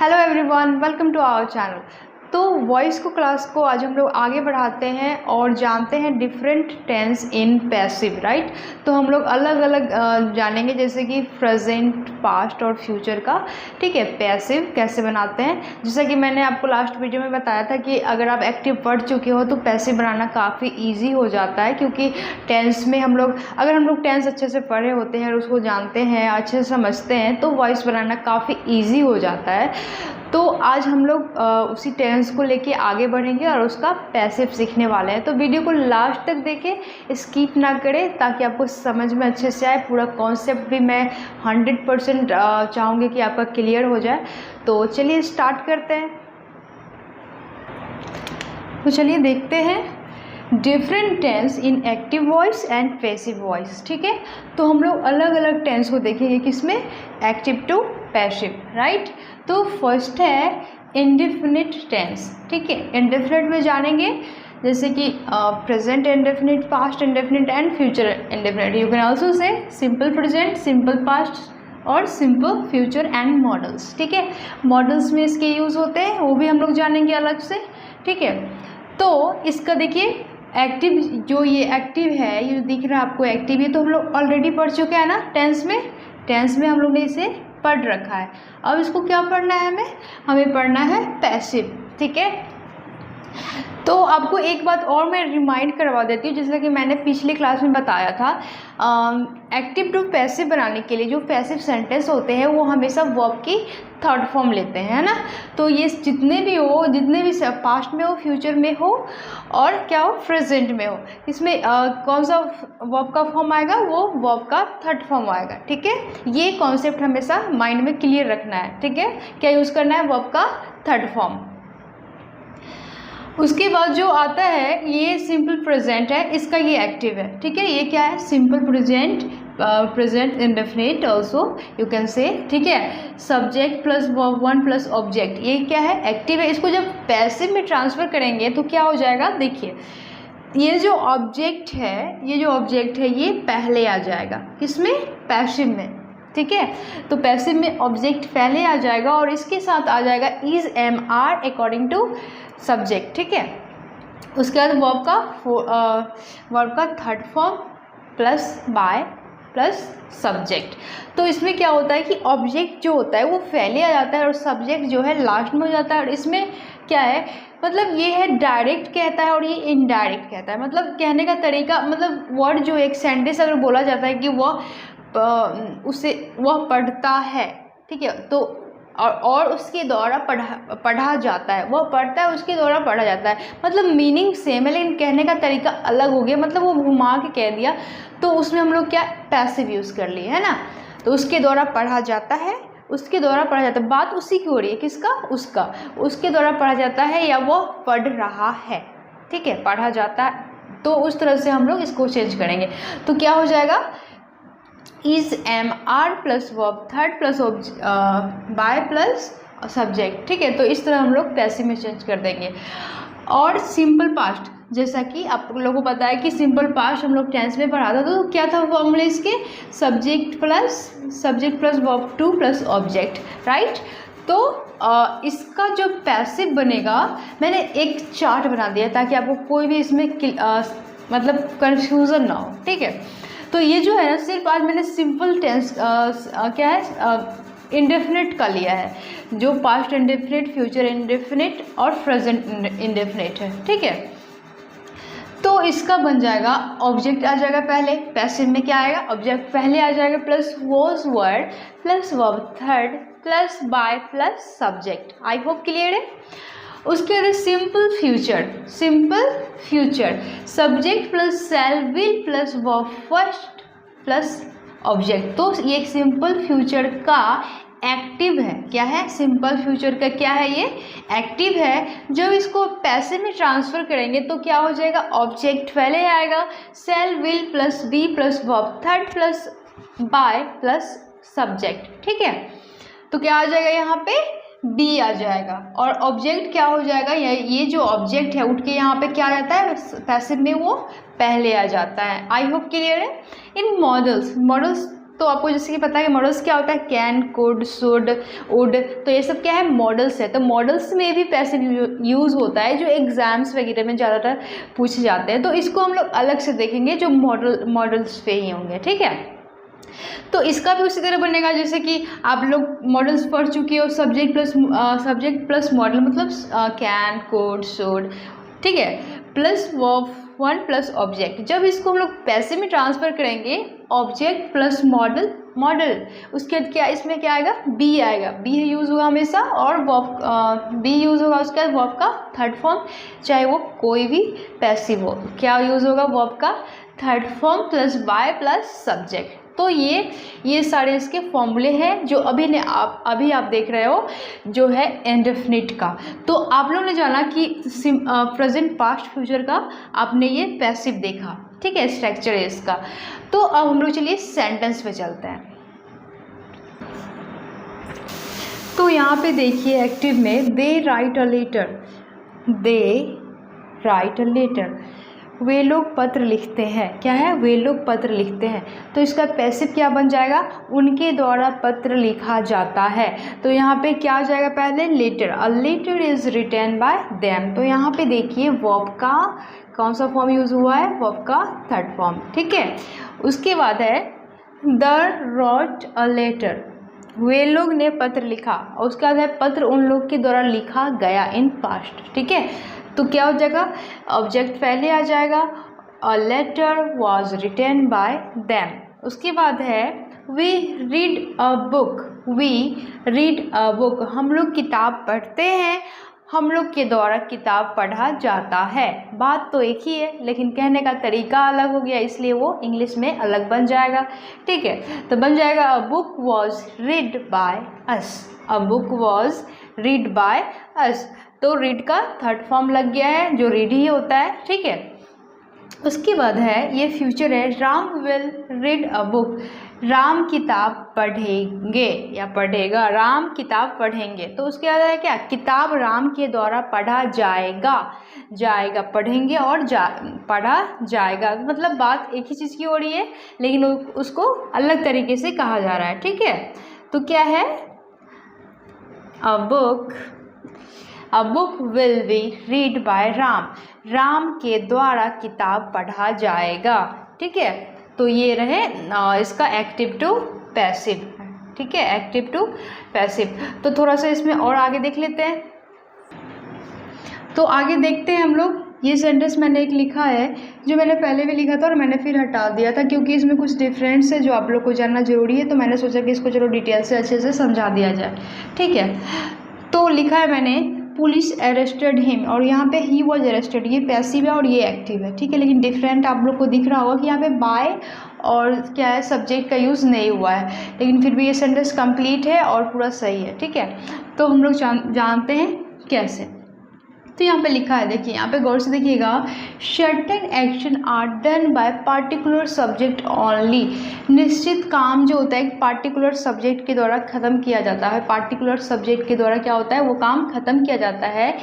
Hello everyone, welcome to our channel. तो voice को class को आज हम लोग आगे बढ़ाते हैं और जानते हैं different tense in passive, right. तो हम लोग अलग अलग जानेंगे, जैसे कि प्रेजेंट, पास्ट और फ्यूचर का। ठीक है, पैसिव कैसे बनाते हैं। जैसा कि मैंने आपको लास्ट वीडियो में बताया था कि अगर आप एक्टिव पढ़ चुके हो तो पैसिव बनाना काफ़ी ईजी हो जाता है, क्योंकि टेंस में अगर हम लोग टेंस अच्छे से पढ़े होते हैं और उसको जानते हैं, अच्छे से समझते हैं, तो वॉइस बनाना काफ़ी ईजी हो जाता है। तो आज हम लोग उसी टेंस को लेके आगे बढ़ेंगे और उसका पैसिव सीखने वाले हैं। तो वीडियो को लास्ट तक देखें, स्किप ना करें, ताकि आपको समझ में अच्छे से आए। पूरा कॉन्सेप्ट भी मैं 100% चाहूँगी कि आपका क्लियर हो जाए। तो चलिए स्टार्ट करते हैं। तो चलिए देखते हैं different tense in active voice and passive voice. ठीक है, तो हम लोग अलग अलग टेंस को देखेंगे, किसमें, एक्टिव टू पैसिव, राइट। तो फर्स्ट है इंडेफिनिट टेंस। ठीक है, इंडेफिनिट में जानेंगे जैसे कि present indefinite, past indefinite and future indefinite. You can also say simple present, simple past और सिंपल फ्यूचर एंड मॉडल्स। ठीक है, मॉडल्स में इसके यूज़ होते हैं, वो भी हम लोग जानेंगे अलग से। ठीक है, तो इसका देखिए एक्टिव, जो ये एक्टिव है, ये दिख रहा है आपको एक्टिव, ये तो हम लोग ऑलरेडी पढ़ चुके हैं ना टेंस में हम लोग ने इसे पढ़ रखा है। अब इसको क्या पढ़ना है, हमें पढ़ना है पैसिव। ठीक है, तो आपको एक बात और मैं रिमाइंड करवा देती हूँ, जैसा कि मैंने पिछली क्लास में बताया था। एक्टिव टू पैसिव बनाने के लिए जो पैसिव सेंटेंस होते हैं वो हमेशा वर्ब की थर्ड फॉर्म लेते हैं, है ना। तो ये जितने भी पास्ट में हो, फ्यूचर में हो और क्या हो, प्रेजेंट में हो, इसमें कौन सा वर्ब का फॉर्म आएगा, वो वर्ब का थर्ड फॉर्म आएगा। ठीक है, ये कॉन्सेप्ट हमेशा माइंड में क्लियर रखना है। ठीक है, क्या यूज़ करना है, वर्ब का थर्ड फॉर्म। उसके बाद जो आता है ये सिंपल प्रेजेंट है, इसका ये एक्टिव है। ठीक है, ये क्या है, simple present, present indefinite also you can say. ठीक है, subject plus verb one plus object, ये क्या है, एक्टिव है। इसको जब पैसिव में ट्रांसफ़र करेंगे तो क्या हो जाएगा, देखिए ये जो ऑब्जेक्ट है ये पहले आ जाएगा, किसमें, पैसिव में। ठीक है, तो पैसिव में ऑब्जेक्ट पहले आ जाएगा और इसके साथ आ जाएगा is, am, are according to subject. ठीक है, उसके बाद वर्ब का third form plus by plus subject. तो इसमें क्या होता है कि ऑब्जेक्ट जो होता है वो पहले आ जाता है और सब्जेक्ट जो है लास्ट में हो जाता है। और इसमें क्या है, मतलब ये है डायरेक्ट कहता है और ये इनडायरेक्ट कहता है। मतलब कहने का तरीका, मतलब वर्ड जो एक सेंटेंस अगर बोला जाता है कि वह पढ़ता है। ठीक है, तो और उसके द्वारा पढ़ा जाता है, वह पढ़ता है, उसके द्वारा पढ़ा जाता है। मतलब मीनिंग सेम है लेकिन कहने का तरीका अलग हो गया, मतलब वो घुमा के कह दिया, तो उसमें हम लोग क्या पैसिव यूज़ कर लिए, है ना। तो उसके द्वारा पढ़ा जाता है, उसके द्वारा पढ़ा जाता है, बात उसी की हो रही है, किसका, उसका, उसके द्वारा पढ़ा जाता है या वो पढ़ रहा है। ठीक है, पढ़ा जाता है, तो उस तरह से हम लोग इसको चेंज करेंगे। तो क्या हो जाएगा, is, am, are plus verb third plus by plus subject. ठीक है, तो इस तरह हम लोग पैसिव में चेंज कर देंगे। और सिंपल पास्ट, जैसा कि आप लोगों को पता है कि सिंपल पास्ट हम लोग टेंस में पढ़ा था, तो क्या था फॉर्मूला इसके, subject plus verb two plus object, right. तो इसका जो पैसिव बनेगा, मैंने एक चार्ट बना दिया ताकि आपको कोई भी इसमें मतलब कन्फ्यूज़न ना हो। ठीक है, तो ये जो है ना, सिर्फ आज मैंने सिंपल टेंस क्या है, इंडेफिनिट का लिया है, जो पास्ट इंडेफिनिट, फ्यूचर इंडेफिनिट और प्रेजेंट इंडेफिनिट है। ठीक है, तो इसका बन जाएगा, ऑब्जेक्ट आ जाएगा पहले, पैसिव में क्या आएगा, ऑब्जेक्ट पहले आ जाएगा plus was word plus verb third plus by plus subject. I hope clear है। उसके बाद simple future, subject plus shall, will plus verb first plus object. तो ये सिंपल फ्यूचर का एक्टिव है। क्या है, सिंपल फ्यूचर का क्या है, ये एक्टिव है। जब इसको पैसिव में ट्रांसफ़र करेंगे तो क्या हो जाएगा, ऑब्जेक्ट पहले आएगा, shall, will plus be plus verb third plus by plus subject. ठीक है, तो क्या आ जाएगा, यहाँ पे बी आ जाएगा और ऑब्जेक्ट क्या हो जाएगा, ये जो ऑब्जेक्ट है उठ के यहाँ पे क्या आ जाता है, पैसिव में वो पहले आ जाता है। आई होप क्लियर है। इन मॉडल्स तो आपको जैसे कि पता है कि मॉडल्स क्या होता है, कैन, कुड, शुड, वुड, तो ये सब क्या है, मॉडल्स है। तो मॉडल्स में भी पैसिव यूज़ होता है जो एग्जाम्स वगैरह में ज़्यादातर पूछे जाते हैं। तो इसको हम लोग अलग से देखेंगे जो मॉडल्स पे ही होंगे, ठीक है। तो इसका भी उसी तरह बनेगा जैसे कि आप लोग मॉडल्स पढ़ चुके हो, सब्जेक्ट प्लस मॉडल, मतलब कैन, कुड, शुड, ठीक है, plus verb one plus object. जब इसको हम लोग पैसिव में ट्रांसफ़र करेंगे, ऑब्जेक्ट प्लस मॉडल, उसके बाद क्या इसमें क्या आएगा, बी आएगा, बी यूज़ होगा हमेशा, और वर्ब बी यूज़ होगा उसके बाद वर्ब का थर्ड फॉर्म, चाहे वो कोई भी पैसिव हो, क्या यूज़ होगा, वर्ब का third form plus by plus subject. तो ये सारे इसके फॉर्मूले हैं जो अभी आप देख रहे हो जो है इंडेफिनिट का। तो आप लोगों ने जाना कि प्रेजेंट, पास्ट, फ्यूचर का आपने ये पैसिव देखा, ठीक है, स्ट्रक्चर है इसका। तो अब हम लोग चलिए सेंटेंस पे चलते हैं। तो यहाँ पे देखिए एक्टिव में they write a letter, they write a letter, वे लोग पत्र लिखते हैं, क्या है, वे लोग पत्र लिखते हैं। तो इसका पैसिव क्या बन जाएगा, उनके द्वारा पत्र लिखा जाता है। तो यहाँ पे क्या आ जाएगा, पहले letter, a letter is written by them. तो यहाँ पे देखिए वर्ब का कौन सा फॉर्म यूज़ हुआ है, वर्ब का थर्ड फॉर्म, ठीक है। उसके बाद है द रोट अ लेटर, वे लोग ने पत्र लिखा, और उसके बाद है पत्र उन लोग के द्वारा लिखा गया, इन पास्ट, ठीक है। तो क्या हो जाएगा, ऑब्जेक्ट पहले आ जाएगा, a letter was written by them. उसके बाद है we read a book, we read a book, हम लोग किताब पढ़ते हैं, हम लोग के द्वारा किताब पढ़ा जाता है। बात तो एक ही है लेकिन कहने का तरीका अलग हो गया, इसलिए वो इंग्लिश में अलग बन जाएगा, ठीक है। तो बन जाएगा a book was read by us, a book was read by us. तो रीड का थर्ड फॉर्म लग गया है जो रीड ही होता है, ठीक है। उसके बाद है ये फ्यूचर है, Ram will read a book, Ram किताब पढ़ेंगे या पढ़ेगा, राम किताब पढ़ेंगे। तो उसके बाद है क्या, किताब राम के द्वारा पढ़ा जाएगा, पढ़ेंगे और पढ़ा जाएगा, मतलब बात एक ही चीज़ की हो रही है लेकिन उसको अलग तरीके से कहा जा रहा है, ठीक है। तो क्या है, a book will be read by Ram, Ram के द्वारा किताब पढ़ा जाएगा, ठीक है। तो ये रहे इसका एक्टिव टू पैसिव, ठीक है, एक्टिव टू पैसिव। तो थोड़ा सा इसमें और आगे देख लेते हैं। तो आगे देखते हैं हम लोग, ये सेंटेंस मैंने एक लिखा है जो मैंने पहले भी लिखा था और मैंने फिर हटा दिया था क्योंकि इसमें कुछ डिफरेंस है जो आप लोग को जानना जरूरी है, तो मैंने सोचा कि इसको चलो डिटेल से अच्छे से समझा दिया जाए, ठीक है। तो लिखा है मैंने पुलिस अरेस्टेड हिम, और यहाँ पे ही वॉज अरेस्टेड, ये पैसिव है और ये एक्टिव है, ठीक है। लेकिन डिफरेंट आप लोग को दिख रहा होगा कि यहाँ पे बाय और क्या है, सब्जेक्ट का यूज़ नहीं हुआ है, लेकिन फिर भी ये सेंटेंस कंप्लीट है और पूरा सही है, ठीक है। तो हम लोग जानते हैं कैसे। तो यहाँ पे लिखा है, देखिए यहाँ पे गौर से देखिएगा, certain action are done by particular subject only, निश्चित काम जो होता है एक पार्टिकुलर सब्जेक्ट के द्वारा ख़त्म किया जाता है, पार्टिकुलर सब्जेक्ट के द्वारा क्या होता है वो काम ख़त्म किया जाता है।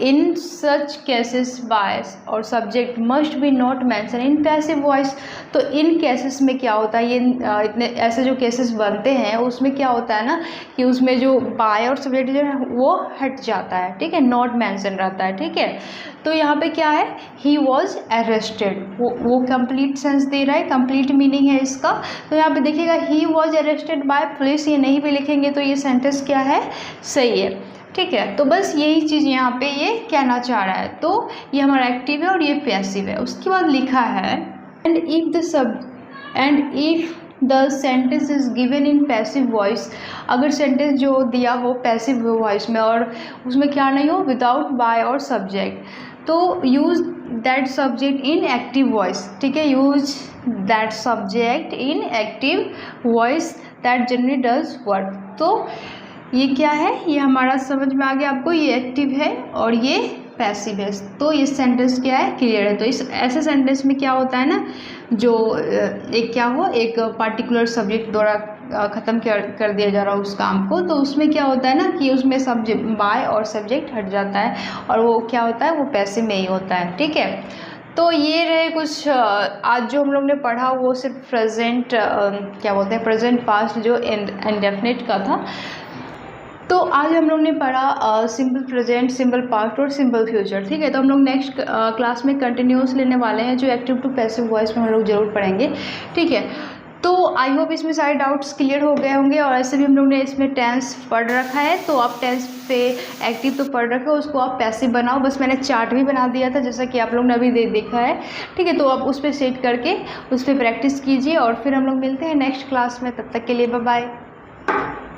इन सच केसेस बाय, और subject must be not mention in passive voice. तो इन केसेस में क्या होता है, ये इतने ऐसे जो केसेस बनते हैं उसमें क्या होता है ना कि उसमें जो बाय और सब्जेक्ट जो है वो हट जाता है, ठीक है, नॉट मेंशन रहता है, ठीक है। तो यहाँ पे क्या है, ही वॉज अरेस्टेड, वो कंप्लीट सेंस दे रहा है, कंप्लीट मीनिंग है इसका। तो यहाँ पे देखिएगा he was arrested bye police, ये नहीं भी लिखेंगे तो ये सेंटेंस क्या है, सही है, ठीक है। तो बस यही चीज़ यहाँ पे ये कहना चाह रहा है। तो ये हमारा एक्टिव है और ये पैसिव है। उसके बाद लिखा है and if the sentence is given in passive voice, अगर सेंटेंस जो दिया हो पैसिव वॉइस में और उसमें क्या नहीं हो, विदाउट बाय और सब्जेक्ट, तो use that subject in active voice, ठीक है, use that subject in active voice that generally does work. तो ये क्या है, ये हमारा समझ में आ गया आपको, ये एक्टिव है और ये पैसिव है। तो ये सेंटेंस क्या है, क्लियर है। तो इस ऐसे सेंटेंस में क्या होता है ना, जो एक क्या हो, एक पार्टिकुलर सब्जेक्ट द्वारा ख़त्म कर दिया जा रहा है उस काम को, तो उसमें क्या होता है ना कि उसमें सब्जेक्ट बाय और सब्जेक्ट हट जाता है और वो क्या होता है, वो पैसिव में ही होता है, ठीक है। तो ये रहे कुछ आज जो हम लोग ने पढ़ा वो सिर्फ प्रेजेंट क्या बोलते हैं प्रेजेंट पास्ट जो इंडेफिनिट का था। तो आज हम लोग ने पढ़ा सिंपल प्रेजेंट, सिंपल पास्ट और सिंपल फ्यूचर। ठीक है, तो हम लोग नेक्स्ट क्लास में कंटिन्यूस लेने वाले हैं जो एक्टिव टू पैसिव वॉइस में हम लोग ज़रूर पढ़ेंगे। ठीक है, तो आई होप इसमें सारे डाउट्स क्लियर हो गए होंगे। और ऐसे भी हम लोग ने इसमें टेंस पढ़ रखा है, तो आप टेंस पे एक्टिव तो पढ़ रखे हो, उसको आप पैसिव बनाओ। बस मैंने चार्ट भी बना दिया था जैसा कि आप लोग ने अभी देखा है। ठीक है, तो आप उस पर सेट करके उस पर प्रैक्टिस कीजिए और फिर हम लोग मिलते हैं नेक्स्ट क्लास में। तब तक के लिए बाय बाय।